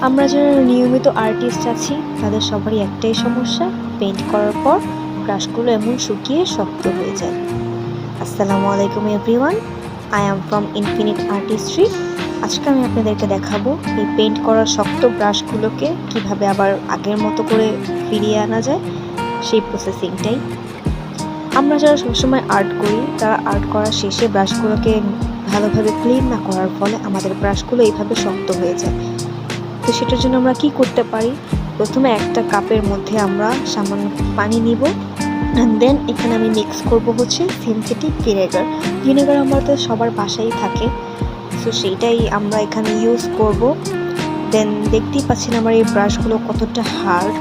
আমরা যারা নিয়মিত আর্টিস্ট আছি তাদের সবারই একটাই সমস্যা, পেইন্ট করার পর ব্রাশগুলো এমন শুকিয়ে শক্ত হয়ে যায়। আসসালামু আলাইকুম everyone, I am from Infinite Artistry. আজকে আমি আপনাদেরকে দেখাবো এই পেইন্ট করা শক্ত ব্রাশগুলোকে কিভাবে আবার আগের মতো করে ফিরিয়ে আনা যায়, সেই প্রসেসিংটাই। আমরা যারা সবসময় আর্ট করি তারা আর্ট করার শেষে ব্রাশগুলোকে ভালোভাবে ক্লিন না করার ফলে আমাদের ব্রাশগুলো এইভাবে শক্ত হয়ে যায়। তো সেটার জন্য আমরা কি করতে পারি, প্রথমে একটা কাপের মধ্যে আমরা সামান্য পানি নিব, অ্যান্ড দেন এখানে আমি মিক্স করব হচ্ছে সিনথেটিক ভিনেগার। ভিনেগার আমাদের সবার বাসায় থাকে, সো সেইটাই আমরা এখানে ইউজ করব। দেন দেখতেই পাচ্ছেন আমার এই ব্রাশগুলো কতটা হার্ড।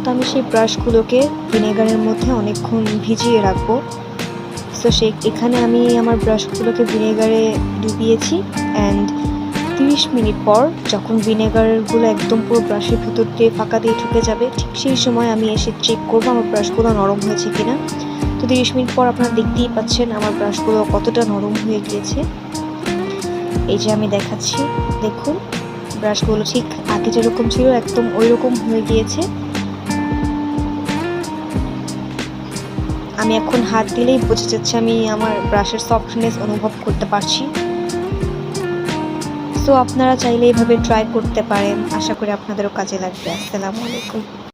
তো আমি সেই ব্রাশগুলোকে ভিনেগারের মধ্যে অনেকক্ষণ ভিজিয়ে রাখবো। সো এখানে আমি আমার ব্রাশগুলোকে ভিনেগারে ডুবিয়েছি, অ্যান্ড 30 মিনিট পর যখন ভিনেগারগুলো একদম পুরো ব্রাশের ভিতর দিয়ে ফাঁকা দিয়ে ঢুকে যাবে, ঠিক সেই সময় আমি এসে চেক করবো আমার ব্রাশগুলো নরম হয়েছে কিনা। তো 30 মিনিট পর আপনারা দেখতেই পাচ্ছেন আমার ব্রাশগুলো কতটা নরম হয়ে গিয়েছে। এই যে আমি দেখাচ্ছি, দেখুন ব্রাশগুলো ঠিক আগে যেরকম ছিল একদম ওই রকম হয়ে গিয়েছে। আমি এখন হাত দিলেই বোঝা যাচ্ছে আমি আমার ব্রাশের সফটনেস অনুভব করতে পারছি। তো আপনারা চাইলে এইভাবে ট্রাই করতে পারেন, আশা করি আপনাদেরও কাজে লাগবে। আসসালামু আলাইকুম।